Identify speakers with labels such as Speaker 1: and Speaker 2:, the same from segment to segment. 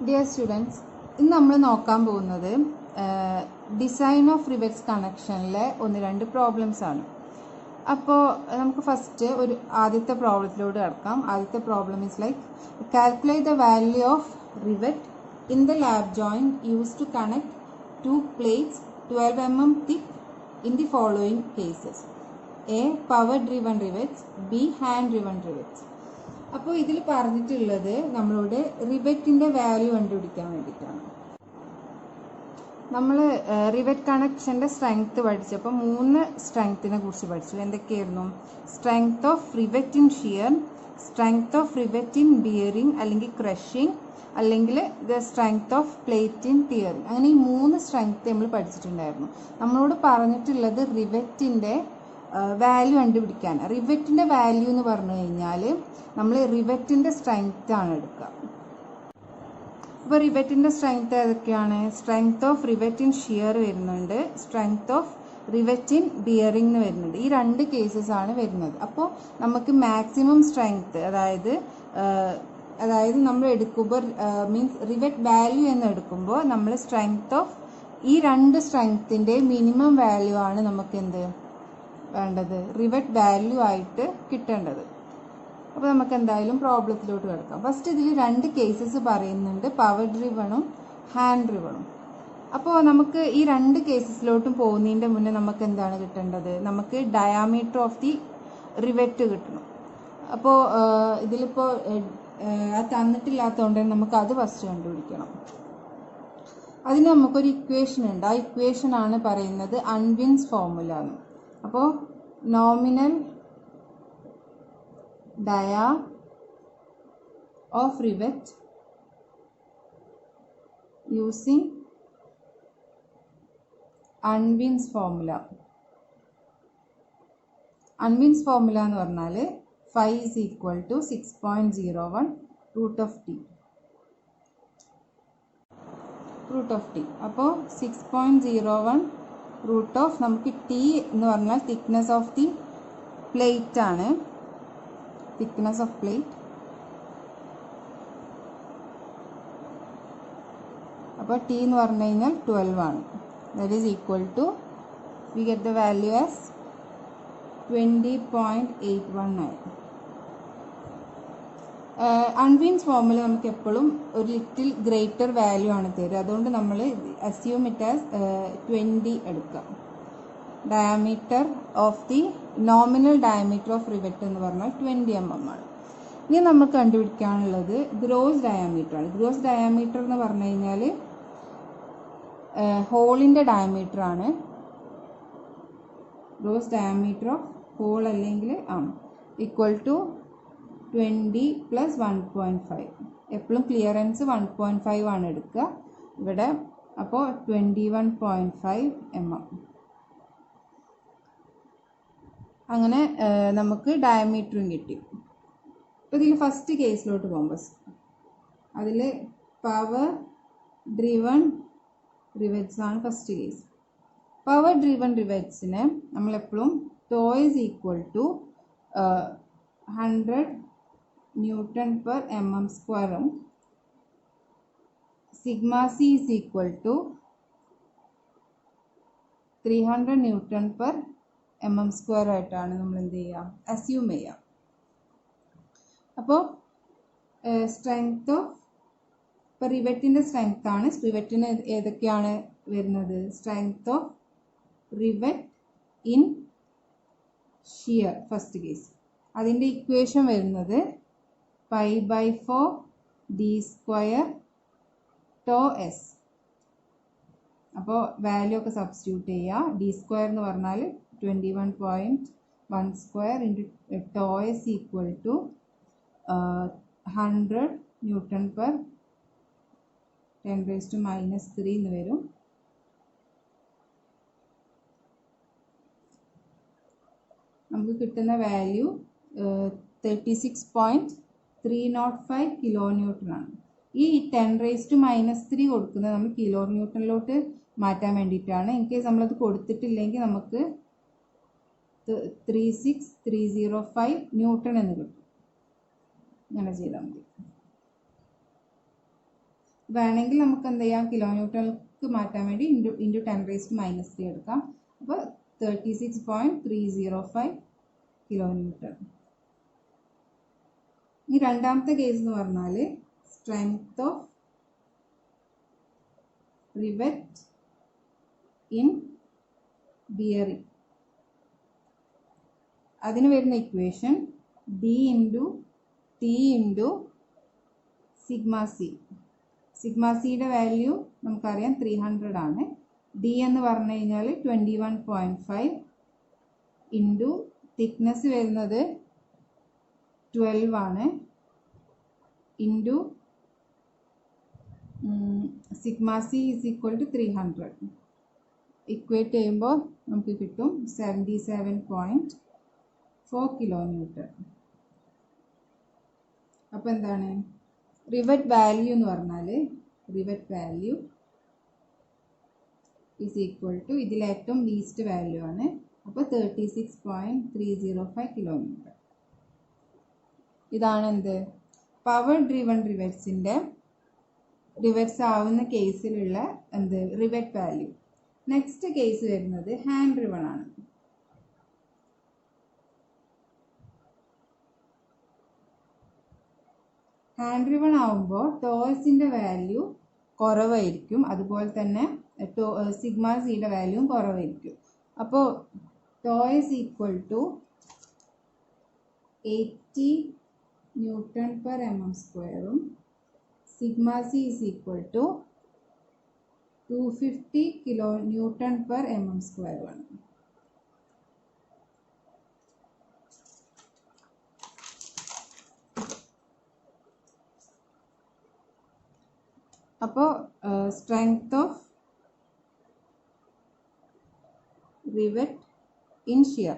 Speaker 1: Dear students, ഇന്ന് നമ്മൾ നോക്കാൻ പോകുന്നത് ഡിസൈൻ ഓഫ് റിവറ്റ്സ് കണക്ഷനിലെ ഒന്ന് രണ്ട് പ്രോബ്ലംസ് ആണ്. അപ്പോൾ നമുക്ക് ഫസ്റ്റ് ഒരു ആദ്യത്തെ പ്രോബ്ലത്തിലൂടെ കിടക്കാം. ആദ്യത്തെ problem is like calculate the value of rivet in the lap joint use to connect two plates 12 mm thick in the following cases: A. Power driven rivets, B. Hand driven rivets. അപ്പോൾ ഇതിൽ പറഞ്ഞിട്ടുള്ളത് നമ്മളോട് റിവറ്റിൻ്റെ value കണ്ടുപിടിക്കാൻ വേണ്ടിയിട്ടാണ്. നമ്മൾ rivet കണക്ഷൻ്റെ strength പഠിച്ചപ്പോൾ 3 സ്ട്രെങ്ത്തിനെ കുറിച്ച് പഠിച്ചു. എന്തൊക്കെയായിരുന്നു? Strength of rivet in shear, strength of rivet in bearing അല്ലെങ്കിൽ ക്രഷിംഗ്, അല്ലെങ്കിൽ the strength of plate in tearing. അങ്ങനെ ഈ 3 സ്ട്രെങ്ത് നമ്മൾ പഠിച്ചിട്ടുണ്ടായിരുന്നു. നമ്മളോട് പറഞ്ഞിട്ടുള്ളത് റിവറ്റിൻ്റെ വാല്യൂ കണ്ടുപിടിക്കാൻ. റിവറ്റിൻ്റെ വാല്യൂ എന്ന് പറഞ്ഞു കഴിഞ്ഞാൽ നമ്മൾ റിവറ്റിൻ്റെ സ്ട്രെങ്ത് ആണ് എടുക്കുക. അപ്പോൾ റിവറ്റിൻ്റെ സ്ട്രെങ്ത് ഏതൊക്കെയാണ്? Strength of rivet in shear വരുന്നുണ്ട്, strength of rivet in bearing എന്ന് വരുന്നുണ്ട്. ഈ 2 കേസസ് ആണ് വരുന്നത്. അപ്പോൾ നമുക്ക് മാക്സിമം സ്ട്രെങ്ത് അതായത് നമ്മൾ എടുക്കുമ്പോൾ മീൻസ് റിവറ്റ് വാല്യൂ എന്ന് എടുക്കുമ്പോൾ നമ്മൾ സ്ട്രെങ്ത് ഓഫ് ഈ 2 സ്ട്രെങ്ത്തിൻ്റെ മിനിമം വാല്യൂ ആണ് നമുക്ക് എന്ത് വേണ്ടത്? റിവറ്റ് വാല്യൂ ആയിട്ട് കിട്ടേണ്ടത്. അപ്പോൾ നമുക്ക് എന്തായാലും പ്രോബ്ലത്തിലോട്ട് കിടക്കാം. ഫസ്റ്റ് ഇതിൽ 2 കേസസ് പറയുന്നുണ്ട്, പവർ ഡ്രിവണും ഹാൻഡ് ഡ്രിവണും. അപ്പോൾ നമുക്ക് ഈ 2 കേസസിലോട്ടും പോകുന്നതിൻ്റെ മുന്നേ നമുക്ക് എന്താണ് കിട്ടേണ്ടത്? നമുക്ക് ഡയാമീറ്റർ ഓഫ് ദി റിവറ്റ് കിട്ടണം. അപ്പോൾ ഇതിലിപ്പോൾ അത് തന്നിട്ടില്ലാത്തതുകൊണ്ട് നമുക്ക് അത് ഫസ്റ്റ് കണ്ടുപിടിക്കണം. അതിന് നമുക്കൊരു ഇക്വേഷൻ ഉണ്ട്. ആ ഇക്വേഷൻ ആണ് പറയുന്നത് അൺവിൻസ് ഫോർമുല എന്ന്. അപ്പോൾ nominal dia of rivet using Unwin's formula. Unwin's formula എന്ന് പറഞ്ഞാൽ phi is equal to 6.01 root of t. അപ്പോൾ 6.01 റൂട്ട് ഓഫ് നമുക്ക് ടി എന്ന് പറഞ്ഞാൽ തിക്നെസ് ഓഫ് ദി പ്ലേറ്റ് ആണ്. Thickness of plate. അപ്പോൾ ടി എന്ന് പറഞ്ഞു കഴിഞ്ഞാൽ 12 ആണ്. That is equal to we get the value as 20.819. Unwin's formula നമുക്ക് എപ്പോഴും ഒരു ലിറ്റിൽ ഗ്രേറ്റർ വാല്യൂ ആണ് തരിക. അതുകൊണ്ട് നമ്മൾ അസ്യൂം ഇറ്റ് ആസ് 20 എടുക്കാം. Diameter of the nominal diameter of rivet എന്ന് പറഞ്ഞാൽ 20 mm ആണ്. ഇനി നമുക്ക് കണ്ടുപിടിക്കാനുള്ളത് ഗ്രോസ് ഡയമീറ്റർ ആണ്. ഗ്രോസ് ഡയമീറ്റർ എന്ന് പറഞ്ഞു കഴിഞ്ഞാൽ ഹോളിൻ്റെ ഡയമീറ്റർ ആണ്. ഗ്രോസ് ഡയമീറ്റർ ഓഫ് ഹോൾ അല്ലെങ്കിൽ ഈക്വൽ ടു 20 + 1.5. എപ്പോഴും ക്ലിയറൻസ് 1.5 ആണ് എടുക്കുക ഇവിടെ. അപ്പോൾ 21.5 mm. അങ്ങനെ നമുക്ക് ഡയമീറ്ററും കിട്ടി. അപ്പോൾ ഇതിൽ ഫസ്റ്റ് കേസിലോട്ട് പോകുമ്പോൾ അതിൽ പവർ ഡ്രിവൺ റിവറ്റ്സ് ആണ് ഫസ്റ്റ് കേസ്. പവർ ഡ്രിവൺ റിവറ്റ്സിന് നമ്മളെപ്പോഴും tau is equal to 100 Nm/mm², sigma C is equal to 300 Nm/mm² ആയിട്ടാണ് നമ്മൾ എന്ത് ചെയ്യുക? അസ്യൂം ചെയ്യുക. അപ്പോൾ സ്ട്രെങ്ത് ഓഫ് ഇപ്പോൾ റിവറ്റിൻ്റെ സ്ട്രെങ്ത് ആണ്. റിവറ്റിന് ഏതൊക്കെയാണ് വരുന്നത്? Strength of rivet in shear first case. അതിൻ്റെ ഇക്വേഷൻ വരുന്നത് π/4 d² ടോ എസ്. അപ്പോൾ വാല്യൂ ഒക്കെ സബ്സ്റ്റിറ്റ്യൂട്ട് ചെയ്യുക. d² എന്ന് പറഞ്ഞാൽ 21.12 into tau S equal to 100 N/10⁻³ എന്ന് വരും. നമുക്ക് കിട്ടുന്ന വാല്യൂ 36.305 kN ആണ്. ഈ 10⁻³ കൊടുക്കുന്നത് നമ്മൾ കിലോ ന്യൂട്ടണിലോട്ട് മാറ്റാൻ വേണ്ടിയിട്ടാണ്. ഇൻ കേസ് നമ്മളത് കൊടുത്തിട്ടില്ലെങ്കിൽ നമുക്ക് 36305 ന്യൂട്ടൺ എന്ന് കിട്ടും. അങ്ങനെ ചെയ്താൽ മതി. വേണമെങ്കിൽ നമുക്ക് എന്ത് ചെയ്യാം, കിലോ ന്യൂട്ടണിലേക്ക് മാറ്റാൻ വേണ്ടി ഇൻറ്റു 10⁻³ എടുക്കാം. അപ്പോൾ 36.305 കിലോ ന്യൂട്ടൺ. ഇനി രണ്ടാമത്തെ കേസ് എന്ന് പറഞ്ഞാൽ strength of rivet in bearing. അതിന് വരുന്ന equation D into T into sigma C. Sigma സിയുടെ വാല്യൂ നമുക്കറിയാം 300 ആണ്. D എന്ന് പറഞ്ഞു കഴിഞ്ഞാൽ 21.5 ഇൻറ്റു തിക്നെസ് വരുന്നത് 12 ആണ് into sigma C is equal to 300. Equate ചെയ്യുമ്പോൾ നമുക്ക് കിട്ടും 77.4 കിലോ ന്യൂട്ടൺ. അപ്പോൾ എന്താണ് റിവറ്റ് വാല്യൂ എന്ന് പറഞ്ഞാൽ, rivet value is equal to ഇതിൽ ഏറ്റവും ലീസ്റ്റ് വാല്യൂ ആണ്. അപ്പോൾ 36.305 കിലോ ന്യൂട്ടൺ. ഇതാണ് എന്ത് പവർ ഡ്രിവൺ റിവറ്റ്സിൻ്റെ റിവറ്റ്സ് ആവുന്ന കേസിലുള്ള എന്ത് റിവറ്റ് വാല്യൂ. നെക്സ്റ്റ് കേസ് വരുന്നത് ഹാൻഡ് ഡ്രിവൺ ആണ്. ഹാൻഡ് ഡ്രിവൺ ആവുമ്പോൾ ടോയ്സിൻ്റെ വാല്യൂ കുറവായിരിക്കും, അതുപോലെ തന്നെ സിഗ്മ സിയുടെ വാല്യൂവും കുറവായിരിക്കും. അപ്പോൾ tau s equal to 80 Nm², sigma C is equal to 250 kN/mm². അപ്പോൾ strength of rivet in shear.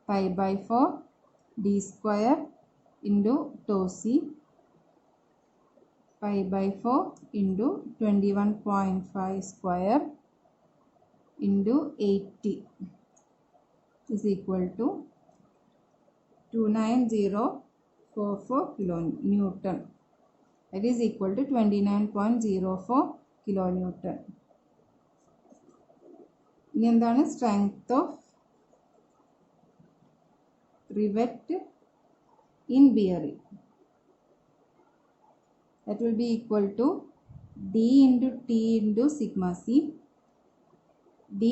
Speaker 1: π/4 d² into tau C π/4 into 21.5² into 80 is equal to 29044 kilonewton. That is equal to 29.04 kilonewton. ഇനി എന്താണ് strength of rivet in bearing? That will be equal to D into T into sigma c. D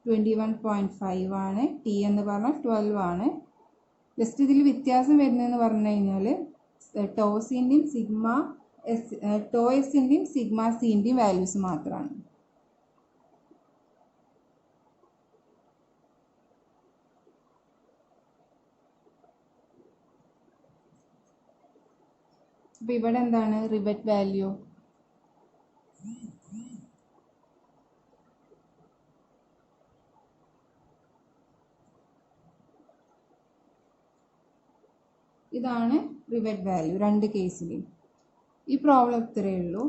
Speaker 1: 21.5 ആണ്, T എന്ന് പറഞ്ഞാൽ 12 ആണ്. Just ഇതിൽ വ്യത്യാസം വരുന്നതെന്ന് പറഞ്ഞു കഴിഞ്ഞാൽ ടോസിൻ്റെയും ടോയ്സിൻ്റെയും സിഗ്മ സിൻ്റെയും വാല്യൂസ് മാത്രമാണ്. അപ്പോൾ ഇവിടെ എന്താണ് റിവറ്റ് വാല്യൂ? ഇതാണ് റിവറ്റ് വാല്യൂ രണ്ട് കേസിലും. ഈ പ്രോബ്ലം ഇത്രയേ ഉള്ളൂ.